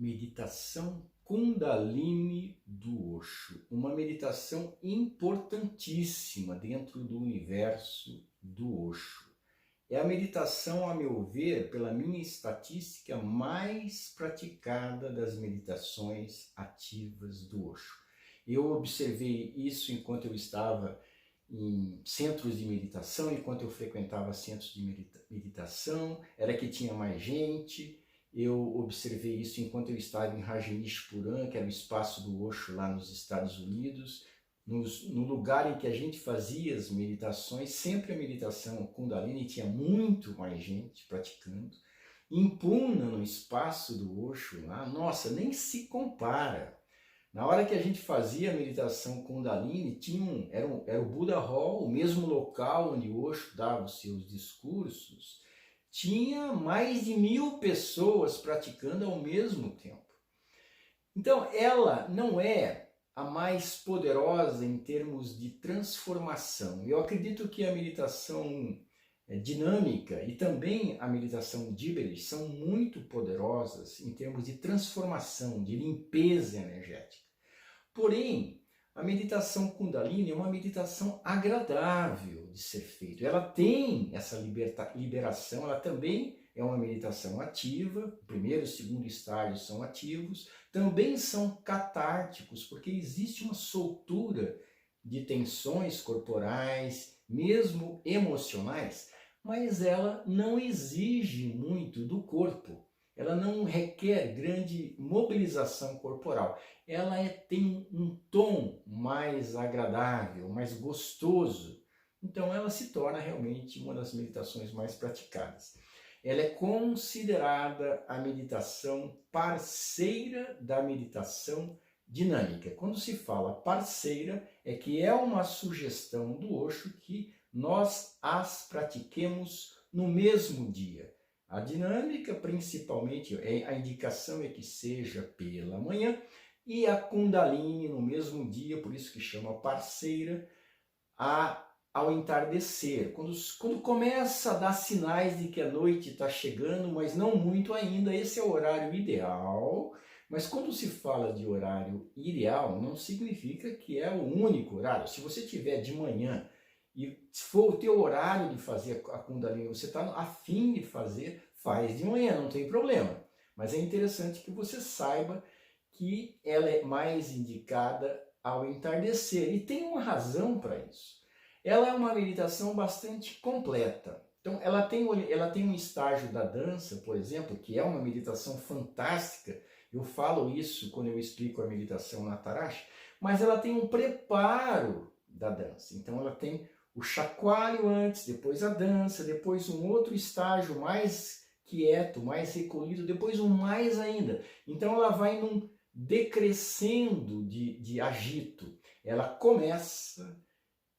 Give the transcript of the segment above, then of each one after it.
Meditação Kundalini do Osho, uma meditação importantíssima dentro do universo do Osho. É a meditação, a meu ver, pela minha estatística, mais praticada das meditações ativas do Osho. Eu observei isso enquanto eu estava em centros de meditação, enquanto eu frequentava centros de meditação, era que tinha mais gente. Eu observei isso enquanto eu estava em Rajneeshpuram, que era o espaço do Osho lá nos Estados Unidos, no lugar em que a gente fazia as meditações, sempre a meditação Kundalini tinha muito mais gente praticando. Em Pune, no espaço do Osho lá, nossa, nem se compara. Na hora que a gente fazia a meditação Kundalini, era o Buddha Hall, o mesmo local onde o Osho dava os seus discursos, tinha mais de 1000 pessoas praticando ao mesmo tempo. Então, ela não é a mais poderosa em termos de transformação. Eu acredito que a meditação dinâmica e também a meditação Diberesh são muito poderosas em termos de transformação, de limpeza energética. Porém, a meditação Kundalini é uma meditação agradável de ser feita. Ela tem essa liberação, ela também é uma meditação ativa, o primeiro e o segundo estágio são ativos, também são catárticos, porque existe uma soltura de tensões corporais, mesmo emocionais, mas ela não exige muito do corpo. Ela não requer grande mobilização corporal. Ela tem um tom mais agradável, mais gostoso. Então ela se torna realmente uma das meditações mais praticadas. Ela é considerada a meditação parceira da meditação dinâmica. Quando se fala parceira, é que é uma sugestão do Osho que nós as pratiquemos no mesmo dia. A dinâmica, principalmente, a indicação é que seja pela manhã, e a Kundalini no mesmo dia, por isso que chama parceira, ao entardecer. Quando começa a dar sinais de que a noite está chegando, mas não muito ainda, esse é o horário ideal. Mas quando se fala de horário ideal, não significa que é o único horário. Se você tiver de manhã e se for o teu horário de fazer a Kundalini, você está a fim de fazer, faz de manhã, não tem problema. Mas é interessante que você saiba que ela é mais indicada ao entardecer. E tem uma razão para isso. Ela é uma meditação bastante completa. Então, ela tem um estágio da dança, por exemplo, que é uma meditação fantástica. Eu falo isso quando eu explico a meditação na Tarash, mas ela tem um preparo da dança. Então, ela tem o chacoalho antes, depois a dança, depois um outro estágio mais quieto, mais recolhido, depois um mais ainda. Então ela vai num decrescendo de agito. Ela começa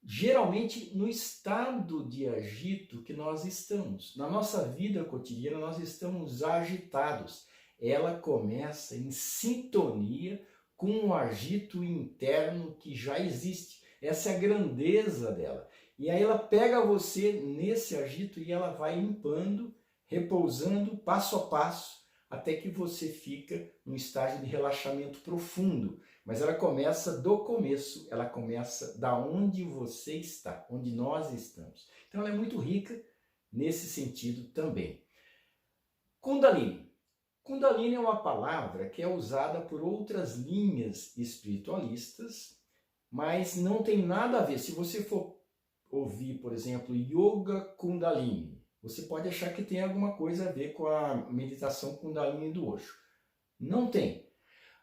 geralmente no estado de agito que nós estamos. Na nossa vida cotidiana nós estamos agitados. Ela começa em sintonia com o agito interno que já existe. Essa é a grandeza dela. E aí ela pega você nesse agito e ela vai limpando, repousando passo a passo, até que você fica num estágio de relaxamento profundo. Mas ela começa do começo, ela começa da onde você está, onde nós estamos. Então ela é muito rica nesse sentido também. Kundalini. Kundalini é uma palavra que é usada por outras linhas espiritualistas, mas não tem nada a ver. Se você for ouvir, por exemplo, Yoga Kundalini, você pode achar que tem alguma coisa a ver com a meditação Kundalini do Osho. Não tem.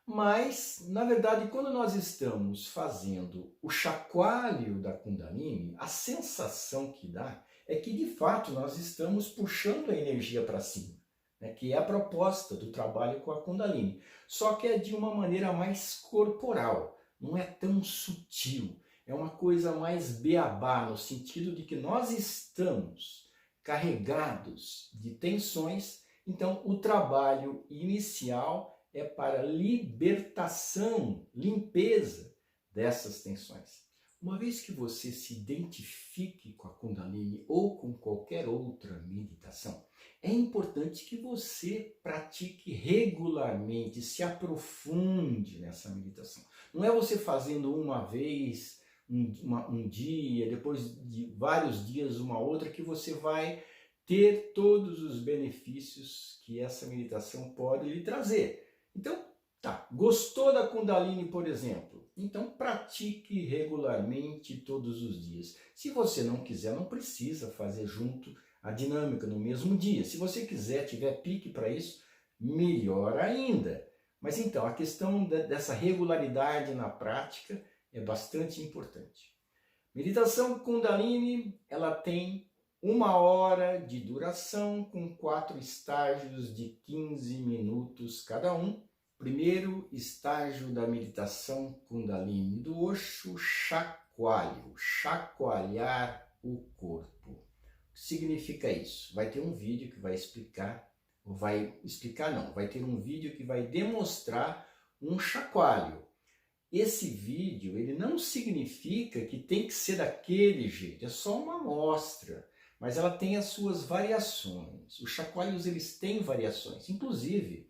Mas, na verdade, quando nós estamos fazendo o chacoalho da Kundalini, a sensação que dá é que, de fato, nós estamos puxando a energia para cima, né? Que é a proposta do trabalho com a Kundalini. Só que é de uma maneira mais corporal, não é tão sutil. É uma coisa mais beabá, no sentido de que nós estamos carregados de tensões, então o trabalho inicial é para libertação, limpeza dessas tensões. Uma vez que você se identifique com a Kundalini ou com qualquer outra meditação, é importante que você pratique regularmente, se aprofunde nessa meditação. Não é você fazendo uma vez, um dia, depois de vários dias uma outra, que você vai ter todos os benefícios que essa meditação pode lhe trazer. Então, tá, gostou da Kundalini, por exemplo? Então pratique regularmente todos os dias. Se você não quiser, não precisa fazer junto a dinâmica no mesmo dia. Se você quiser, tiver pique para isso, melhor ainda. Mas então, a questão dessa regularidade na prática é bastante importante. Meditação Kundalini, ela tem 1 hora de duração com 4 estágios de 15 minutos cada um. Primeiro estágio da meditação Kundalini do Osho, chacoalho, chacoalhar o corpo. O que significa isso? Vai ter um vídeo que vai explicar, vai ter um vídeo que vai demonstrar um chacoalho. Esse vídeo, ele não significa que tem que ser daquele jeito, é só uma amostra, mas ela tem as suas variações. Os chacoalhos, eles têm variações, inclusive,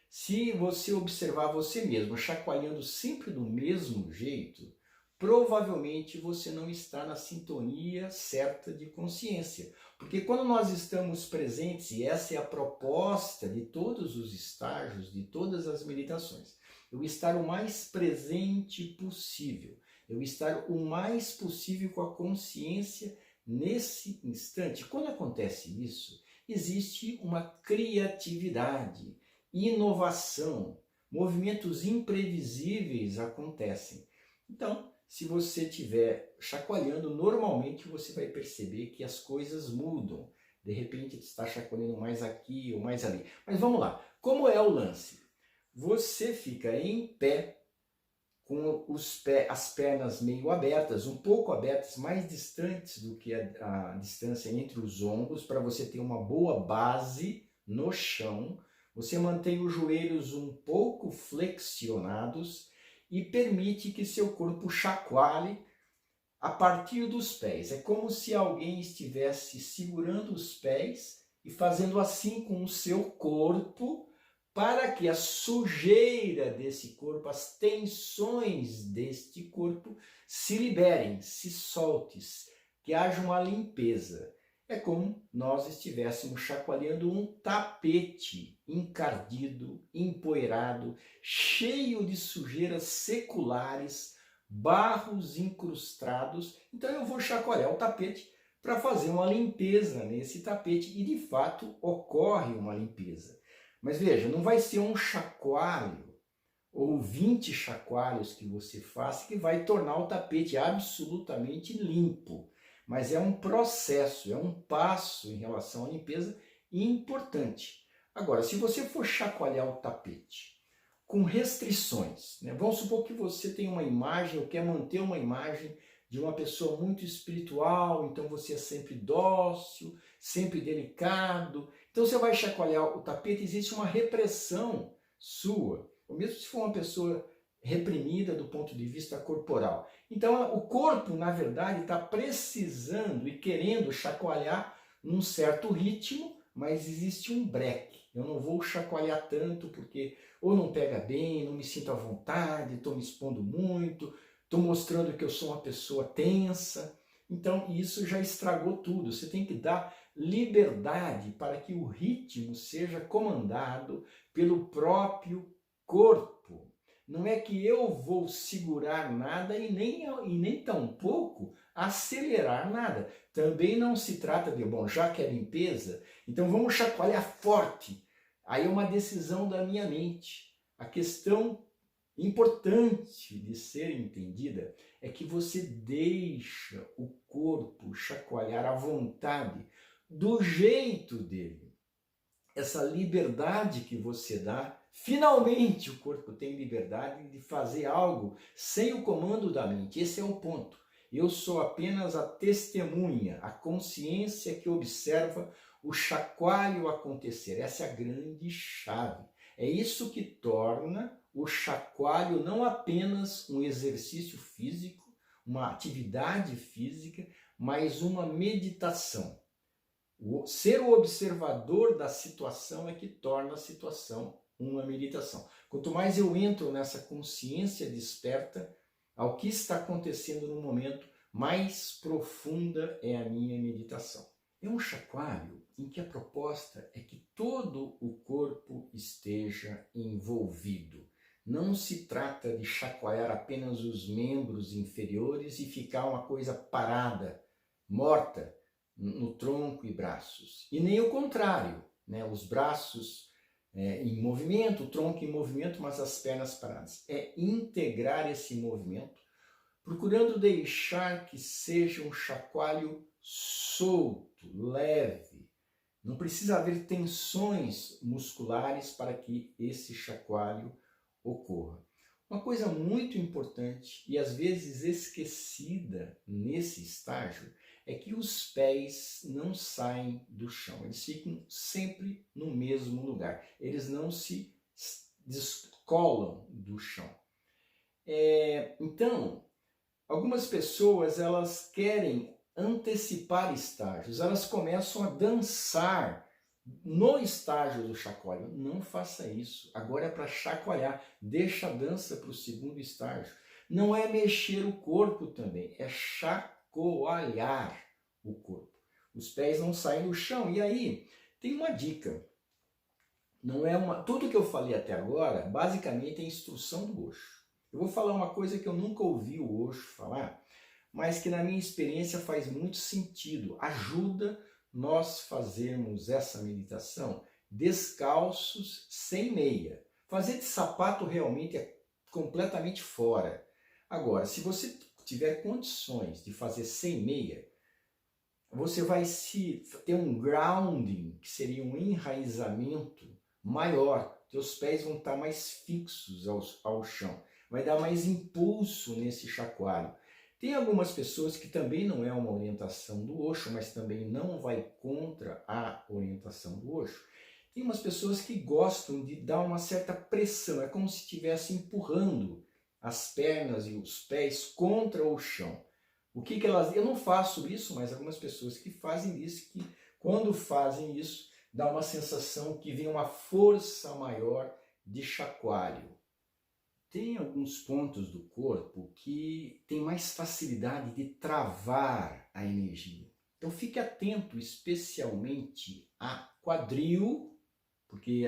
se você observar você mesmo chacoalhando sempre do mesmo jeito, provavelmente você não está na sintonia certa de consciência. Porque quando nós estamos presentes, e essa é a proposta de todos os estágios, de todas as meditações, eu estar o mais presente possível, eu estar o mais possível com a consciência nesse instante. Quando acontece isso, existe uma criatividade, inovação, movimentos imprevisíveis acontecem. Então, se você estiver chacoalhando, normalmente você vai perceber que as coisas mudam. De repente, está chacoalhando mais aqui ou mais ali. Mas vamos lá. Como é o lance? Você fica em pé, com as pernas meio abertas, um pouco abertas, mais distantes do que a distância entre os ombros, para você ter uma boa base no chão. Você mantém os joelhos um pouco flexionados e permite que seu corpo chacoalhe a partir dos pés. É como se alguém estivesse segurando os pés e fazendo assim com o seu corpo, para que a sujeira desse corpo, as tensões deste corpo se liberem, se soltem, que haja uma limpeza. É como nós estivéssemos chacoalhando um tapete encardido, empoeirado, cheio de sujeiras seculares, barros incrustados. Então eu vou chacoalhar o tapete para fazer uma limpeza nesse tapete e de fato ocorre uma limpeza. Mas veja, não vai ser um chacoalho ou 20 chacoalhos que você faça que vai tornar o tapete absolutamente limpo. Mas é um processo, é um passo em relação à limpeza importante. Agora, se você for chacoalhar o tapete com restrições, né? Vamos supor que você tem uma imagem ou quer manter uma imagem de uma pessoa muito espiritual, então você é sempre dócil, sempre delicado. Então você vai chacoalhar o tapete, existe uma repressão sua, ou mesmo se for uma pessoa reprimida do ponto de vista corporal. Então o corpo, na verdade, está precisando e querendo chacoalhar num certo ritmo, mas existe um break. Eu não vou chacoalhar tanto porque ou não pega bem, não me sinto à vontade, estou me expondo muito, estou mostrando que eu sou uma pessoa tensa. Então isso já estragou tudo. Você tem que dar liberdade para que o ritmo seja comandado pelo próprio corpo. Não é que eu vou segurar nada e nem tampouco acelerar nada. Também não se trata de, bom, já que é limpeza, então vamos chacoalhar forte. Aí é uma decisão da minha mente. A questão importante de ser entendida é que você deixa o corpo chacoalhar à vontade, do jeito dele. Essa liberdade que você dá, finalmente o corpo tem liberdade de fazer algo sem o comando da mente. Esse é o ponto. Eu sou apenas a testemunha, a consciência que observa o chacoalho acontecer. Essa é a grande chave. É isso que torna o chacoalho não apenas um exercício físico, uma atividade física, mas uma meditação. Ser o observador da situação é que torna a situação uma meditação. Quanto mais eu entro nessa consciência desperta ao que está acontecendo no momento, mais profunda é a minha meditação. É um chacoalho em que a proposta é que todo o corpo esteja envolvido. Não se trata de chacoalhar apenas os membros inferiores e ficar uma coisa parada, morta, no tronco e braços. E nem o contrário, né? Os braços em movimento, o tronco em movimento, mas as pernas paradas. É integrar esse movimento, procurando deixar que seja um chacoalho solto, leve. Não precisa haver tensões musculares para que esse chacoalho ocorra. Uma coisa muito importante e às vezes esquecida nesse estágio é que os pés não saem do chão, eles ficam sempre no mesmo lugar, eles não se descolam do chão. Então, algumas pessoas elas querem antecipar estágios, elas começam a dançar no estágio do chacoalho. Não faça isso, agora é para chacoalhar, deixa a dança para o segundo estágio. Não é mexer o corpo também, é chacoalhar o corpo. Os pés não saem do chão. E aí, tem uma dica. Tudo que eu falei até agora, basicamente é instrução do Osho. Eu vou falar uma coisa que eu nunca ouvi o Osho falar, mas que na minha experiência faz muito sentido. Ajuda nós fazermos essa meditação descalços, sem meia. Fazer de sapato realmente é completamente fora. Agora, se você tiver condições de fazer sem meia, você vai ter um grounding, que seria um enraizamento maior. Teus pés vão estar mais fixos ao chão. Vai dar mais impulso nesse chacoalho. Tem algumas pessoas que também não é uma orientação do Osho, mas também não vai contra a orientação do Osho. Tem umas pessoas que gostam de dar uma certa pressão, é como se estivesse empurrando as pernas e os pés contra o chão. Eu não faço isso, mas algumas pessoas que fazem isso, que quando fazem isso, dá uma sensação que vem uma força maior de chacoalho. Tem alguns pontos do corpo que tem mais facilidade de travar a energia. Então fique atento especialmente a quadril, porque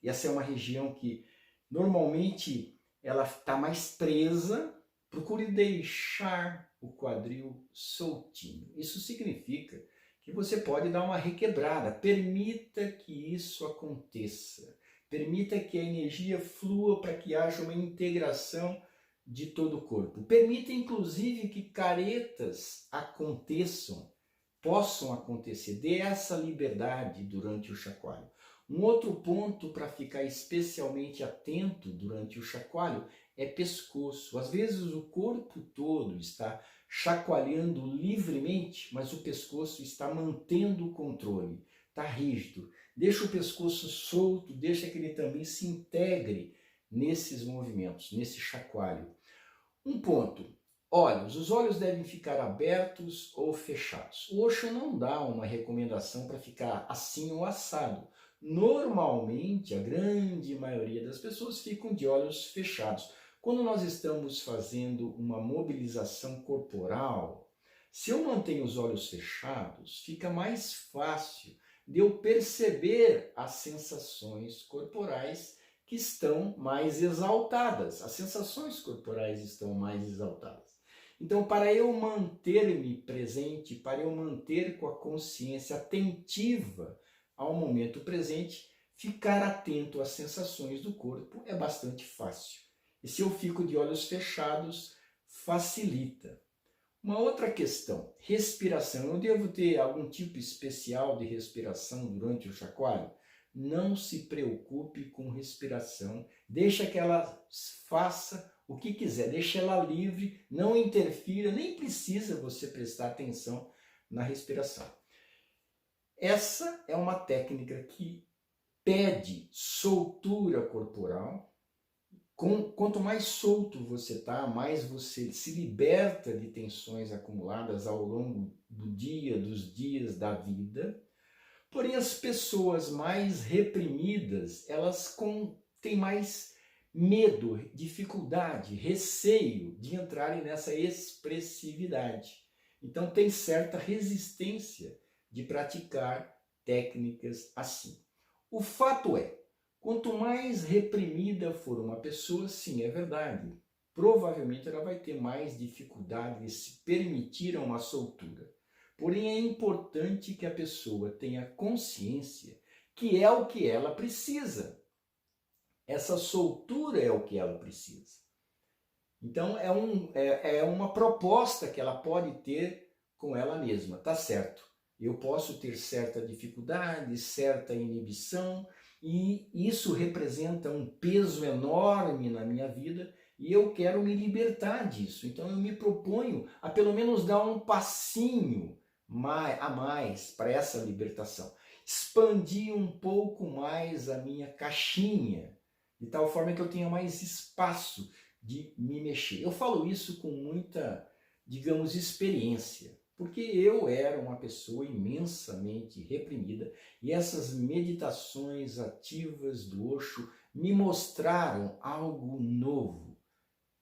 essa é uma região que normalmente ela está mais presa. Procure deixar o quadril soltinho. Isso significa que você pode dar uma requebrada. Permita que isso aconteça. Permita que a energia flua para que haja uma integração de todo o corpo. Permita, inclusive, que caretas possam acontecer. Dê essa liberdade durante o chacoalho. Um outro ponto para ficar especialmente atento durante o chacoalho é pescoço. Às vezes o corpo todo está chacoalhando livremente, mas o pescoço está mantendo o controle, está rígido. Deixa o pescoço solto, deixa que ele também se integre nesses movimentos, nesse chacoalho. Um ponto, olhos. Os olhos devem ficar abertos ou fechados. O Osho não dá uma recomendação para ficar assim ou assado. Normalmente, a grande maioria das pessoas ficam de olhos fechados. Quando nós estamos fazendo uma mobilização corporal, se eu mantenho os olhos fechados, fica mais fácil de eu perceber as sensações corporais que estão mais exaltadas. As sensações corporais estão mais exaltadas. Então, para eu manter-me presente, para eu manter com a consciência atentiva ao momento presente, ficar atento às sensações do corpo é bastante fácil. E se eu fico de olhos fechados, facilita. Uma outra questão, respiração. Eu devo ter algum tipo especial de respiração durante o chacoalho? Não se preocupe com respiração. Deixa que ela faça o que quiser. Deixa ela livre, não interfira, nem precisa você prestar atenção na respiração. Essa é uma técnica que pede soltura corporal, Quanto mais solto você está, mais você se liberta de tensões acumuladas ao longo do dia, dos dias da vida. Porém, as pessoas mais reprimidas, elas têm mais medo, dificuldade, receio de entrarem nessa expressividade. Então, tem certa resistência de praticar técnicas assim. O fato é, quanto mais reprimida for uma pessoa, sim, é verdade, provavelmente ela vai ter mais dificuldade de se permitir uma soltura. Porém, é importante que a pessoa tenha consciência que é o que ela precisa. Essa soltura é o que ela precisa. Então, é uma proposta que ela pode ter com ela mesma, tá certo? Eu posso ter certa dificuldade, certa inibição, e isso representa um peso enorme na minha vida, e eu quero me libertar disso. Então, eu me proponho a pelo menos dar um passinho a mais para essa libertação. Expandir um pouco mais a minha caixinha, de tal forma que eu tenha mais espaço de me mexer. Eu falo isso com muita, digamos, experiência, porque eu era uma pessoa imensamente reprimida e essas meditações ativas do Osho me mostraram algo novo,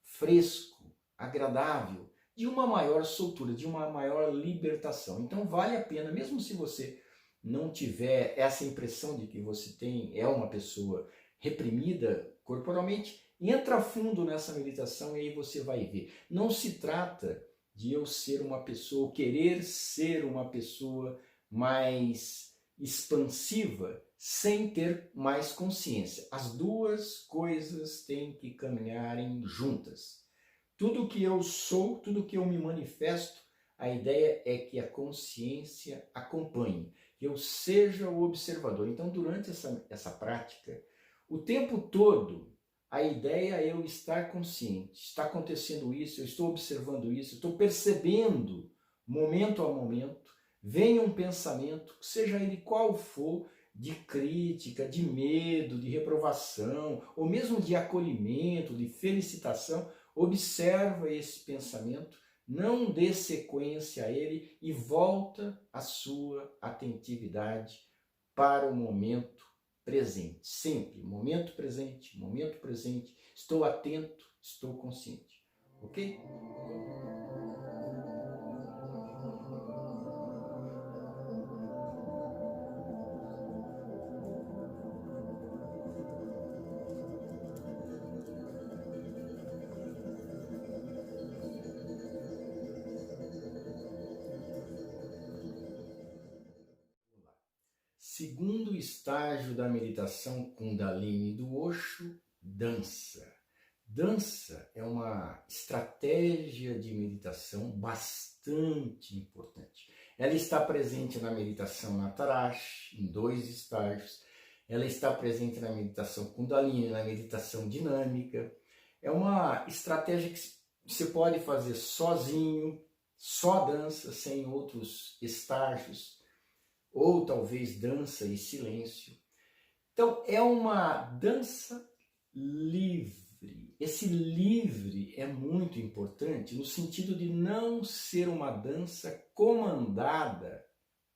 fresco, agradável, de uma maior soltura, de uma maior libertação. Então vale a pena, mesmo se você não tiver essa impressão de que você é uma pessoa reprimida corporalmente, entra fundo nessa meditação e aí você vai ver. Não se trata de eu ser uma pessoa, querer ser uma pessoa mais expansiva sem ter mais consciência. As duas coisas têm que caminharem juntas. Tudo que eu sou, tudo que eu me manifesto, a ideia é que a consciência acompanhe, que eu seja o observador. Então, durante essa prática, o tempo todo, a ideia é eu estar consciente. Está acontecendo isso, eu estou observando isso, estou percebendo, momento a momento, vem um pensamento, seja ele qual for, de crítica, de medo, de reprovação, ou mesmo de acolhimento, de felicitação, observa esse pensamento, não dê sequência a ele e volta a sua atentividade para o momento presente. Sempre, momento presente, estou atento, estou consciente. Ok? Segundo estágio da meditação Kundalini do Osho, dança. Dança é uma estratégia de meditação bastante importante. Ela está presente na meditação Natarash, em 2 estágios. Ela está presente na meditação Kundalini, na meditação dinâmica. É uma estratégia que você pode fazer sozinho, só dança, sem outros estágios, ou talvez dança e silêncio. Então, é uma dança livre. Esse livre é muito importante no sentido de não ser uma dança comandada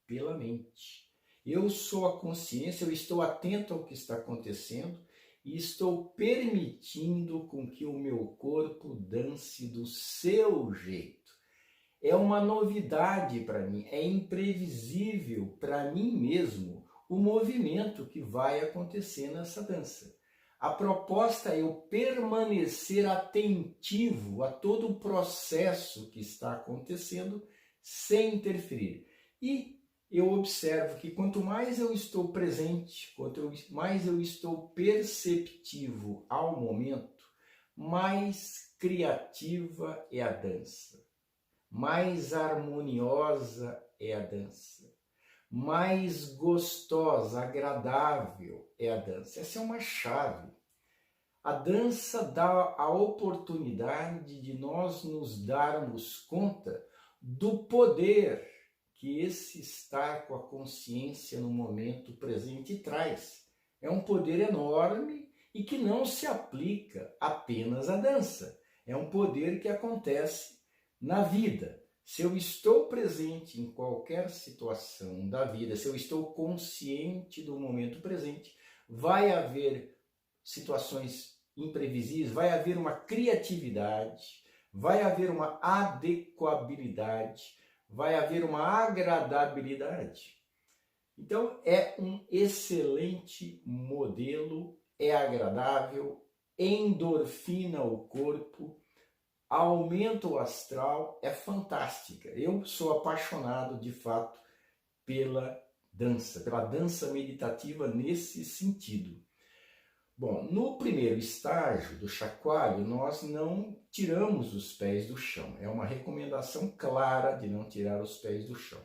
pela mente. Eu sou a consciência, eu estou atento ao que está acontecendo e estou permitindo com que o meu corpo dance do seu jeito. É uma novidade para mim, é imprevisível para mim mesmo o movimento que vai acontecer nessa dança. A proposta é eu permanecer atentivo a todo o processo que está acontecendo sem interferir. E eu observo que quanto mais eu estou presente, quanto mais eu estou perceptivo ao momento, mais criativa é a dança. Mais harmoniosa é a dança, mais gostosa, agradável é a dança. Essa é uma chave. A dança dá a oportunidade de nós nos darmos conta do poder que esse estar com a consciência no momento presente traz. É um poder enorme e que não se aplica apenas à dança. É um poder que acontece na vida. Se eu estou presente em qualquer situação da vida, se eu estou consciente do momento presente, vai haver situações imprevisíveis, vai haver uma criatividade, vai haver uma adequabilidade, vai haver uma agradabilidade. Então, é um excelente modelo, é agradável, endorfina o corpo, aumenta o astral, é fantástica. Eu sou apaixonado, de fato, pela dança meditativa nesse sentido. Bom, no primeiro estágio do chacoalho, nós não tiramos os pés do chão. É uma recomendação clara de não tirar os pés do chão.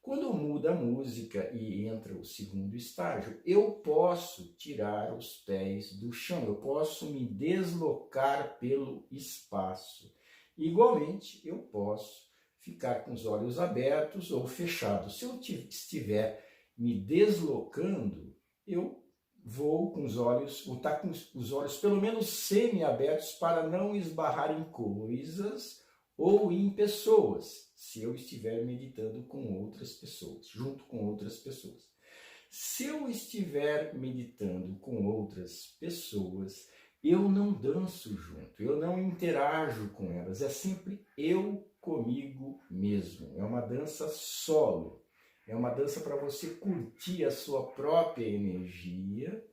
Quando muda a música e entra o segundo estágio, eu posso tirar os pés do chão, eu posso me deslocar pelo espaço. Igualmente, eu posso ficar com os olhos abertos ou fechados. Se eu estiver me deslocando, eu vou com os olhos, ou tá com os olhos pelo menos semi-abertos para não esbarrar em coisas ou em pessoas, se eu estiver meditando com outras pessoas, junto com outras pessoas. Se eu estiver meditando com outras pessoas, eu não danço junto, eu não interajo com elas, é sempre eu comigo mesmo. É uma dança solo, é uma dança para você curtir a sua própria energia,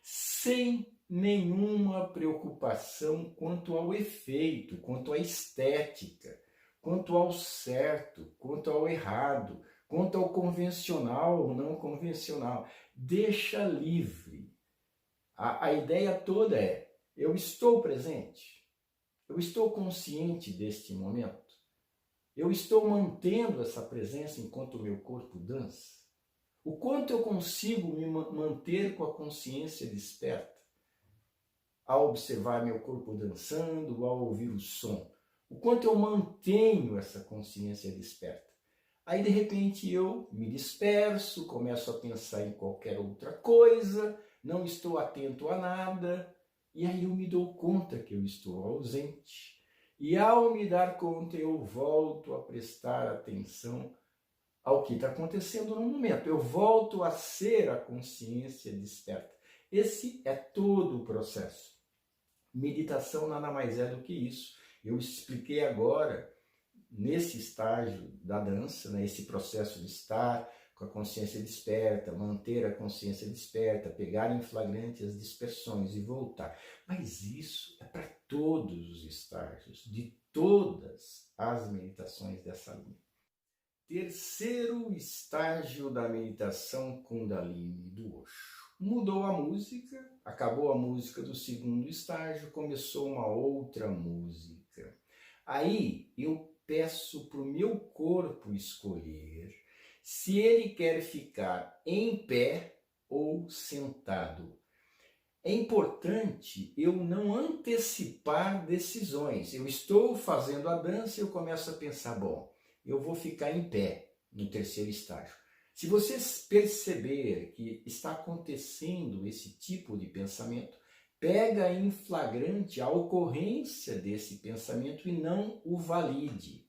sem nenhuma preocupação quanto ao efeito, quanto à estética, quanto ao certo, quanto ao errado, quanto ao convencional ou não convencional. Deixa livre. A ideia toda é: eu estou presente, eu estou consciente deste momento, eu estou mantendo essa presença enquanto o meu corpo dança. O quanto eu consigo me manter com a consciência desperta ao observar meu corpo dançando, ao ouvir o som. O quanto eu mantenho essa consciência desperta. Aí, de repente, eu me disperso, começo a pensar em qualquer outra coisa, não estou atento a nada, e aí eu me dou conta que eu estou ausente. E ao me dar conta, eu volto a prestar atenção ao que está acontecendo no momento. Eu volto a ser a consciência desperta. Esse é todo o processo. Meditação nada mais é do que isso. Eu expliquei agora, nesse estágio da dança, né, esse processo de estar com a consciência desperta, manter a consciência desperta, pegar em flagrante as dispersões e voltar. Mas isso é para todos os estágios, de todas as meditações dessa linha. Terceiro estágio da meditação Kundalini do Osho. Mudou a música, acabou a música do segundo estágio, começou uma outra música. Aí eu peço para o meu corpo escolher se ele quer ficar em pé ou sentado. É importante eu não antecipar decisões. Eu estou fazendo a dança e eu começo a pensar, bom, eu vou ficar em pé no terceiro estágio. Se você perceber que está acontecendo esse tipo de pensamento, pega em flagrante a ocorrência desse pensamento e não o valide.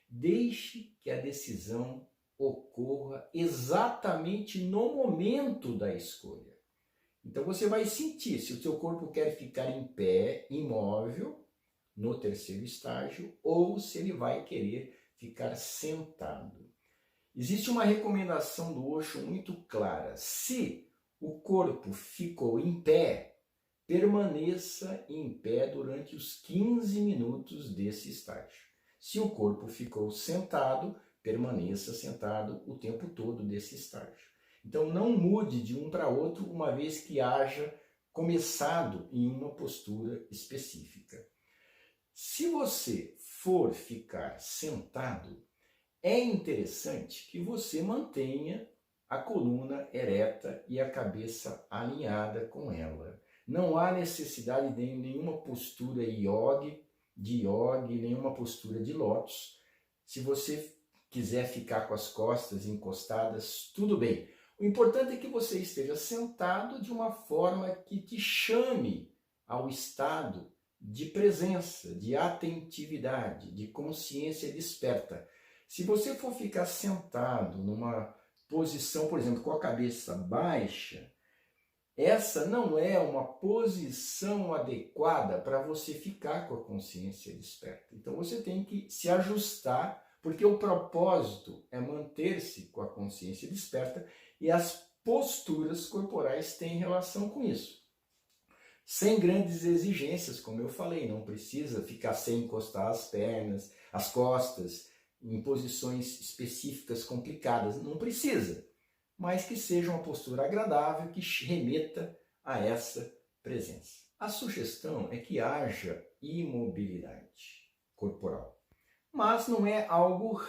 Deixe que a decisão ocorra exatamente no momento da escolha. Então você vai sentir se o seu corpo quer ficar em pé, imóvel, no terceiro estágio, ou se ele vai querer ficar sentado. Existe uma recomendação do Osho muito clara. Se o corpo ficou em pé, permaneça em pé durante os 15 minutos desse estágio. Se o corpo ficou sentado, permaneça sentado o tempo todo desse estágio. Então não mude de um para outro uma vez que haja começado em uma postura específica. Se você for ficar sentado, é interessante que você mantenha a coluna ereta e a cabeça alinhada com ela. Não há necessidade de nenhuma postura yogi, nenhuma postura de lótus. Se você quiser ficar com as costas encostadas, tudo bem. O importante é que você esteja sentado de uma forma que te chame ao estado de presença, de atentividade, de consciência desperta. Se você for ficar sentado numa posição, por exemplo, com a cabeça baixa, essa não é uma posição adequada para você ficar com a consciência desperta. Então você tem que se ajustar, porque o propósito é manter-se com a consciência desperta e as posturas corporais têm relação com isso. Sem grandes exigências, como eu falei, não precisa ficar sem encostar as pernas, as costas, em posições específicas complicadas, não precisa, mas que seja uma postura agradável, que remeta a essa presença. A sugestão é que haja imobilidade corporal, mas não é algo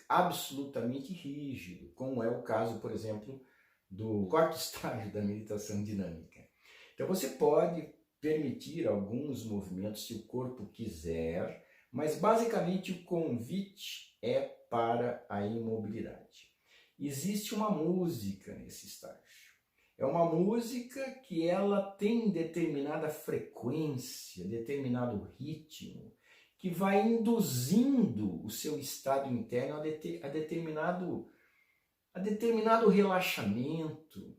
absolutamente rígido, como é o caso, por exemplo, do quarto estágio da meditação dinâmica. Então você pode permitir alguns movimentos se o corpo quiser, mas basicamente o convite é para a imobilidade. Existe uma música nesse estágio. É uma música que ela tem determinada frequência, determinado ritmo, que vai induzindo o seu estado interno a determinado relaxamento.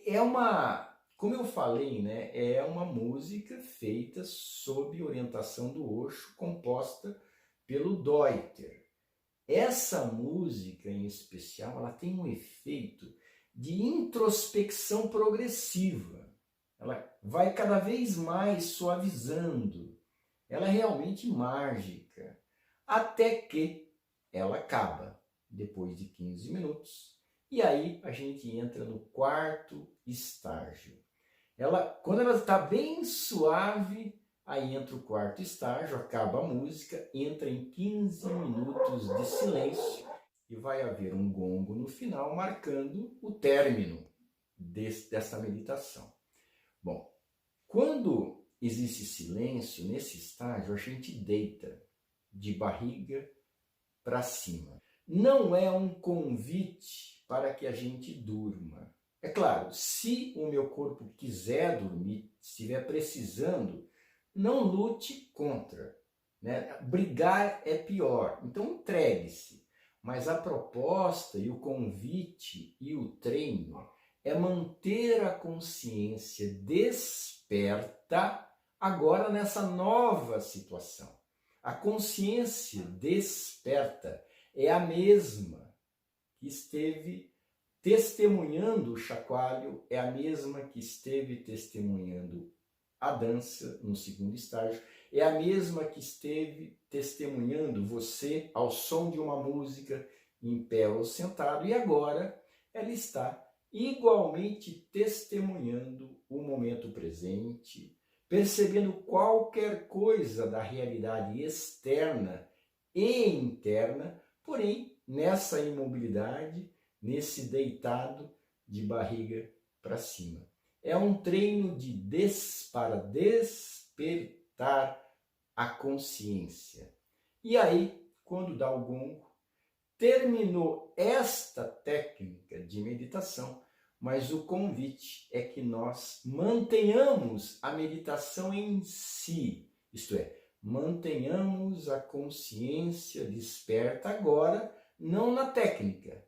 É uma, como eu falei, né, é uma música feita sob orientação do Osho, composta pelo Deuter. Essa música em especial, ela tem um efeito de introspecção progressiva. Ela vai cada vez mais suavizando. Ela é realmente mágica, até que ela acaba depois de 15 minutos. E aí a gente entra no quarto estágio. Quando ela está bem suave, aí entra o quarto estágio, acaba a música, entra em 15 minutos de silêncio e vai haver um gongo no final marcando o término dessa meditação. Bom, quando existe silêncio nesse estágio, a gente deita de barriga para cima. Não é um convite para que a gente durma. É claro, se o meu corpo quiser dormir, estiver precisando, não lute contra, né? Brigar é pior, então entregue-se. Mas a proposta e o convite e o treino é manter a consciência desperta agora nessa nova situação. A consciência desperta é a mesma que esteve testemunhando o chacoalho, é a mesma que esteve testemunhando a dança no segundo estágio, é a mesma que esteve testemunhando você ao som de uma música em pé ou sentado, e agora ela está igualmente testemunhando o momento presente, percebendo qualquer coisa da realidade externa e interna, porém nessa imobilidade, nesse deitado de barriga para cima. É um treino para despertar a consciência. E aí, quando dá o gongo, terminou esta técnica de meditação, mas o convite é que nós mantenhamos a meditação em si, isto é, mantenhamos a consciência desperta agora, não na técnica,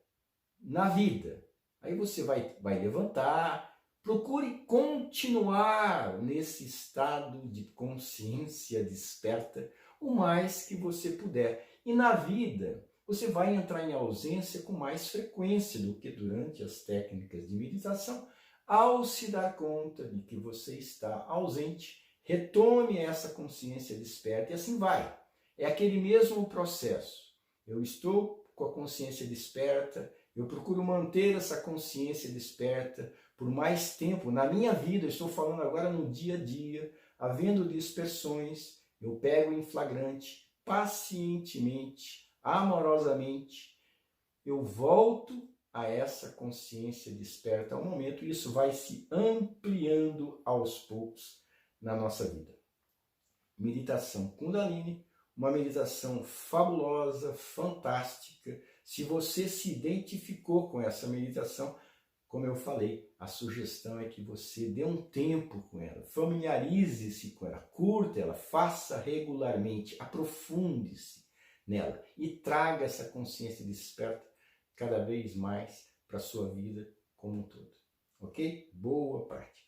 na vida. Aí você vai levantar, procure continuar nesse estado de consciência desperta o mais que você puder. E na vida, você vai entrar em ausência com mais frequência do que durante as técnicas de meditação. Ao se dar conta de que você está ausente, retome essa consciência desperta e assim vai. É aquele mesmo processo. Eu estou com a consciência desperta, eu procuro manter essa consciência desperta por mais tempo. Na minha vida, eu estou falando agora no dia a dia, havendo dispersões, eu pego em flagrante, pacientemente, amorosamente, eu volto a essa consciência desperta ao momento, e isso vai se ampliando aos poucos na nossa vida. Meditação Kundalini, uma meditação fabulosa, fantástica. Se você se identificou com essa meditação, como eu falei, a sugestão é que você dê um tempo com ela, familiarize-se com ela, curta ela, faça regularmente, aprofunde-se nela e traga essa consciência desperta cada vez mais para a sua vida como um todo. Ok? Boa prática.